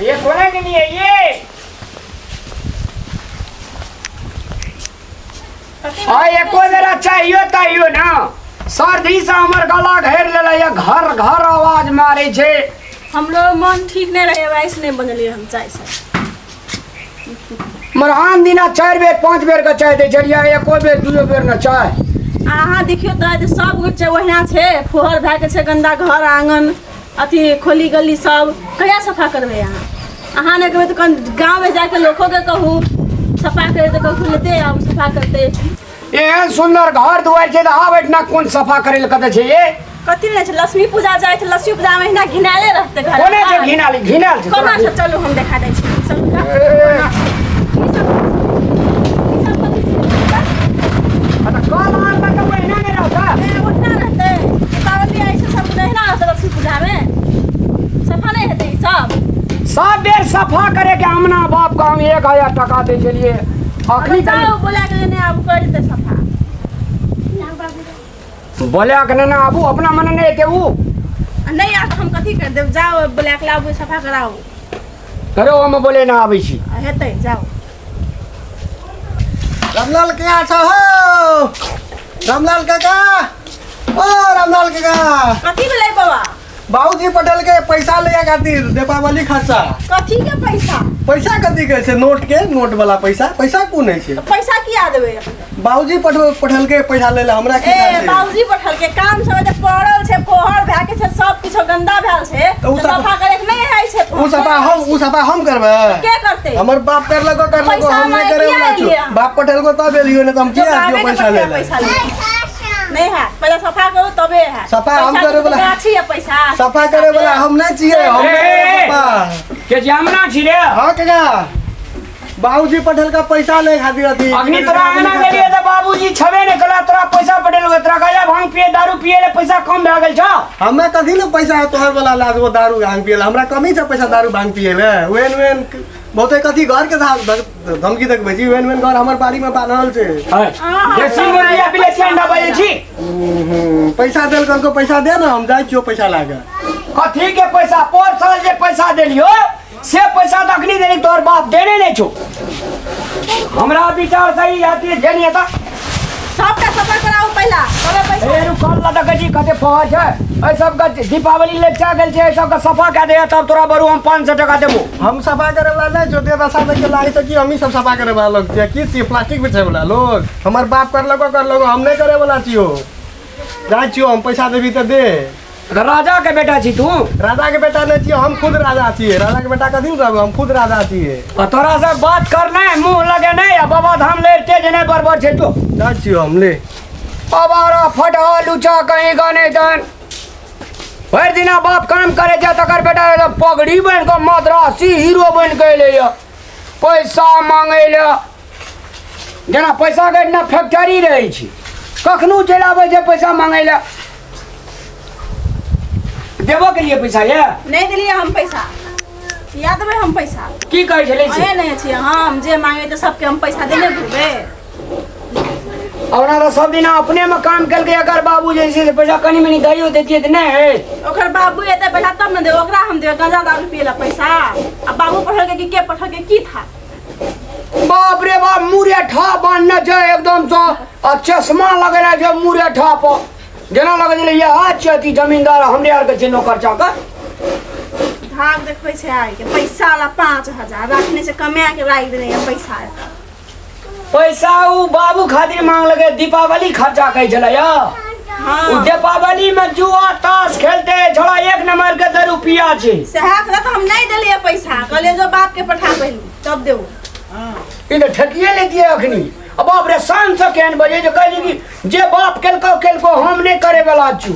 ये कोने के लिए ये हाँ एको बेरा चाहिए ताइयो ना सर्दी से हमर गला घेर लेला या घर घर आवाज मारे छे हम लोग मन ठीक नहीं रहे वैसे नहीं बनलिए हम चाय से मरहान दिना 4 बेर 5 बेर का चाय दे जरिया एको बेर 2 बेर ना चाय अहाँ देखियो तो सब कुछ वहिना छे फोहर भए के छे गंदा घर आंगन अथी खोली गली सब कहिया सफा करबे अहाँ ने कहबे तो गांव में जाके लोगों के कहू सफा करे तो कहू लेते अब सफा करते एहन सुंदर घर दुआर छे त आबैठ ना कोन सफा करे ल कते छे ये कथी नहीं छे लक्ष्मी पूजा जाए थे लक्ष्मी पूजा में हिना घिनाले रहते घर कोने छे घिनाल छे कोना से चलो हम दिखा दै छी चलू कल आन तक महीना नहीं रहता उठना रहते दीपावली ऐसे सब नहीं ना रहते लक्ष्मी पूजा में सफा नहीं होते सब बेर सफा करे के हमना बाप का हम 1000 टका दे चलिए आखिरी जाओ बोला के ने अब कर दे सफा बोले के ना आबू अपना मन नहीं के ऊ नहीं आ हम कथी कर देब जाओ बोला के लाबू सफा कराओ करो हम बोले ना आबै छी हेतै जाओ रामलाल क्या छ हो रामलाल काका ओ रामलाल काका कथी भेलै बाबा बाबूजी पटेल के पैसा ले खातिर दीपावली खर्चा कथी के पैसा पैसा कथी के छै नोट वाला पैसा कोन है छै पैसा किया देबे बाबूजी पटेल के पैसा ले ले हमरा की ए बाबूजी पटेल के काम सब जे पड़ल छै पोहर भए के छै सब किछ गंदा भेल छै तो सफा करे के नहीं है छै उ सफा हम करबे के करते हमर बाप करलको हम नहीं करे वाला छु बाप पटेल को तब एलियो ने हम किया दियो पैसा ले नहीं है पहले सफा करो तबे है सफा हम करे वाला अच्छी है पैसा सफा करे वाला हम नहीं छिए हम सफा के जामना छी रे हां काका बाबूजी पटेल का पैसा ले खातिर अथी अग्नि तोरा आना गेलिए त बाबूजी छबे ने कला तोरा पैसा पटेल को तोरा गया भांग पिए दारू पिए ले पैसा कम भ गेल छ हमें कथी ले पैसा तोहर वाला लाजो दारू भांग पिए हमरा कमी छ पैसा दारू भांग पिए ले वेन बहुते कथी घर के धमकी देखबै छी वेन घर हमर बाड़ी में बानल छै देसी मुर्गिया बिलेसी अंडा बजे छी पैसा देल को पैसा दे ना हम जाय छियो पैसा लागे कथी के पैसा पर साल जे पैसा देलियो से पैसा तखनी देली तोर बाप देने नहीं छो हमरा विचार सही आती जेनी त सबका सफा कराओ पहला तबे पैसा ए रुकल ला त कजी कते पहुंच है ए सब का दीपावली ले चा गेल छै सब का सफा कर दे तब तोरा बरू हम 500 टका देबो हम सफा करे वाला नहीं जोते रसा के लागे छै कि हम ही सब सफा करे वाला लोग छै की छी प्लास्टिक बिछे वाला लोग हमर बाप करलको हम नहीं करे वाला छियो जा छियो हम पैसा देबी त दे राजा के बेटा छी तू राजा के बेटा नहीं छियो हम खुद राजा छिए राजा के बेटा कथी रहब हम खुद राजा छिए तोरा से बात करना है मुंह लगे नहीं आ बाबा धाम ले तेज नहीं बरबर छै तो जा छियो हम ले अबारा फटा लुचा कहीं गाने दन हर दिना बाप काम करे जा तकर बेटा एकदम पगड़ी बन के मद्रासी हीरो बन के ले पैसा मांगे ले जेना पैसा के ना फैक्ट्री रहे छी कखनो चल आबै छै पैसा मांगे ले देबो के लिए पैसा ये नहीं दिलिए हम पैसा या देबे हम पैसा की कहै छले छी ए नहीं छी हम जे मांगे त सबके हम पैसा देने घुरबे और सब दिन अपने में काम कल के अगर बाबू जैसे पैसा कनी मनी दैयो देतिए त नहीं है ओकर बाबू एते पैसा तब न दे ओकरा हम दे गांजा दारू पिए ला पैसा अब बाबू पठल के पठल के की था बाप रे बाप मुरे ठा बांधना छै एकदम से और चश्मा लगेला छै मुरे ठा पर जेना लगे जे ये हाथ चती जमींदार हमरे आर के छै नौकर चाकर भाग देखबै छै आइ के पैसा ला 5000 रखने से कमा के राख देने पैसा पैसा उ बाबू खातिर मांग लगे दीपावली खर्चा कह चला या उ दीपावली में जुआ ताश खेलते छोड़ा 1 नंबर के दारू पिया छै सेहा तो हम नहीं देलिए पैसा कहले जो बाप के पठा पहली तब देऊ ई तो ठकिए लेतिए अखनी अब बाप रे शान से केहन बजे जो कहली कि जे बाप केलको हम नहीं करे वाला छु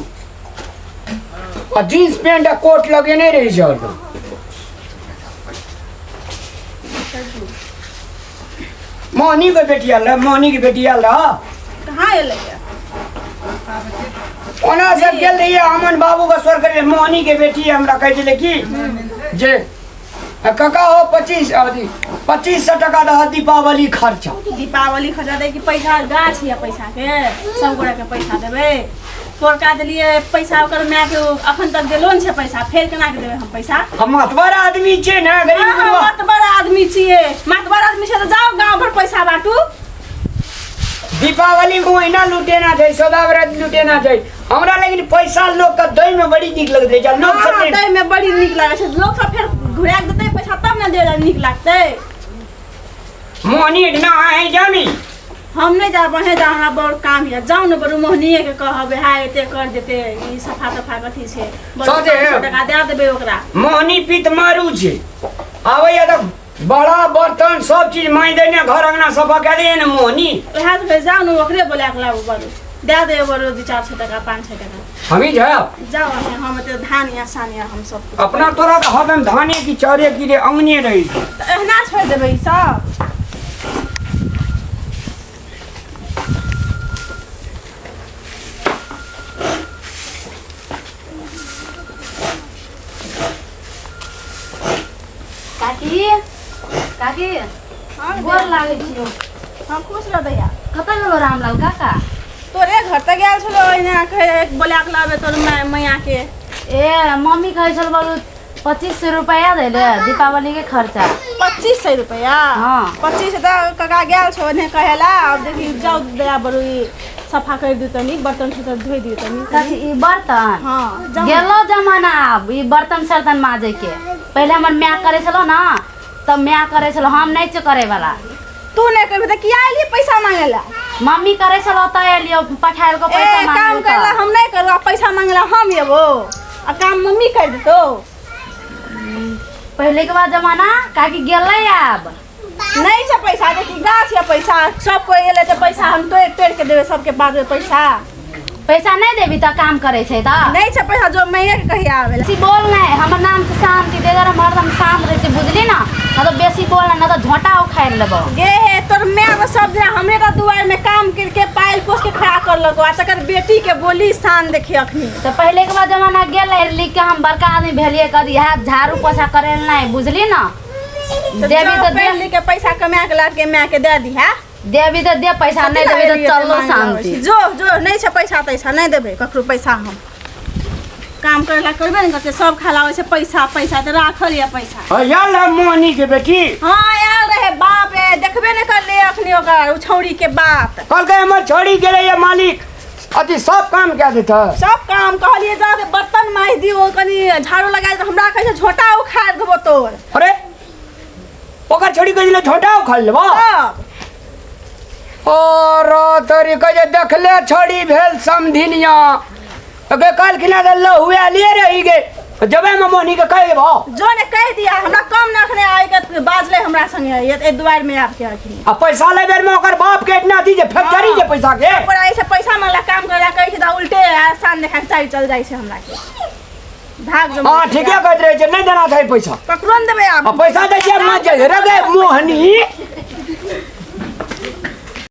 और जींस पैंट कोट लगे नहीं रही छै और मोहनी के बेटी आल मोहनी की बेटी आल रहा कहाँ एले ओना से गेल रही अमन बाबू का स्वर करे मोहनी के बेटी हमरा कह दिले कि जे काका हो 2500 टका दह दीपावली खर्चा दे कि पैसा गाछ या पैसा के सब गोरा के पैसा देबे पोरका देलिए पैसा ओकर माय के अखन तक देलो न छै पैसा फेर केना के देबै हम पैसा हम मतबर आदमी छियै ना गरीब गुरबा मतबर आदमी छियै मतबर आदमी छै त जाओ गांव भर पैसा बांटू दीपावली महीना लुटेना छै सदाव्रत लुटेना छै हमरा लेकिन पैसा लोग के दै में बड़ी नीक लगते छै लोग सब दै में बड़ी नीक लागे छै लोग सब फेर घुरा के देतै पैसा तब न दे नीक लागतै मोहनी ना है जानी हम नहीं जा बहे जा हमरा बड़ काम है जाओ न बड़ू मोहनीए के कहबे हाय एते कर देते ई सफा तफा कथी छै सोचे टका दे देबे ओकरा मोहनी पीत मारू छै आबै त बड़ा बर्तन सब चीज माई देने घर अंगना सफा कर दे न मोहनी ओहा तो जाओ न ओकरे बोला के लाबू बड़ू दे दे बड़ू 2-400 टका 500 टका हमी जाओ जाओ हम तो धान या सान या हम सब अपना तोरा तो हदम धाने की चारे की रे अंगने रही एहना छोड़ देबै ई सब काकी काकी हां गोर लागै छियो हम खुश रह दैया कतऽ गेलो रामलाल काका तोरे घर तक गेल छलो एना कहे बोला के लाबे तोर मैया के ए मम्मी कहै छल बोलू 2500 रुपया दे ले दीपावली के खर्चा 2500 रुपया हाँ। 25 त काका गेल छो ने कहेला अब देखी जाओ दया बरु सफा कर दी तनी बर्तन से धोई दी तनी काकी ई बर्तन हां जाओ गेलो जमाना अब ई बर्तन सर्तन माजे के पहले हमर माय करे छलो ना तब माय करे छलो हम नहीं छ करे वाला तू ने कहबे त किया एली पैसा मांगेला मम्मी करे छलो त एलियो पठाइल को पैसा ए मांगे काम करला हम नहीं करवा पैसा मांगेला हम एबो आ काम मम्मी कर देतो पहले के बाद जमाना काकी गेलै अब नहीं छ पैसा देखी गाछ या पैसा सब कोई एले त पैसा हम तो एक के देबे सबके बाद में पैसा पैसा नहीं देबी त काम करे छै त नहीं छ पैसा जो मैं के कहिया आवेला बेसी बोल नहीं हमर नाम से शांति देगर हम हरदम शांत रहे छै बुझली ना ना तो बेसी बोल ना तो झोंटा उखाड़ लेबो गे तोर मैं तो सब दिन हमरे का दुआर में काम करके पाइल पोस के खड़ा कर लगो आ तकर बेटी के बोली शान देखी अखनी तो पहले के बाद जमाना गेल लिख के हम बड़का आदमी भेलिए कदी हाथ झाड़ू पोछा करे नहीं बुझली ना देवी तो दे पहले के पैसा कमा के ला के मैं के दे दी है देवी तो दे पैसा नहीं देवी तो चलो शांति जो जो नहीं छ पैसा तैसा नहीं देबे ककरो पैसा हम काम करेला करबे न करते सब खलावे छै पैसा पैसा त राखल या पैसा यार मोहनी के बेटी हां यार रहे बाप रे देखबे न कर ले अखनी ओकर उछौड़ी के बात कल के हमर छोड़ी गेले ये मालिक अति सब काम क्या देता सब काम कहलिए जा के बर्तन माज दियो कनी झाड़ू लगा दे हमरा कहे झोटा उखाड़ देबो तोर अरे ओकर छोड़ी के दिले छोटा उखाड़ लेबो और तोरी के देखले छोड़ी भेल समधिनिया अगे कल खिला दल्लो हुए लिए रही गे जबे में मोहनी के कहे भा जो ने कह दिया हमरा कम न रखने आए के बाजले हमरा संगे ए दुआर में आके आखिरी आ पैसा ले बेर में ओकर बाप के इतना दी जे फैक्ट्री के पैसा के पर ऐसे पैसा मांगला काम करला कहि छै त उल्टे आसान देखा के चल जाय छै हमरा के भाग जो हां ठीक है कहत रहे छै नहीं देना था पैसा पकड़न देबे आप पैसा दे जे मत जे रे मोहनी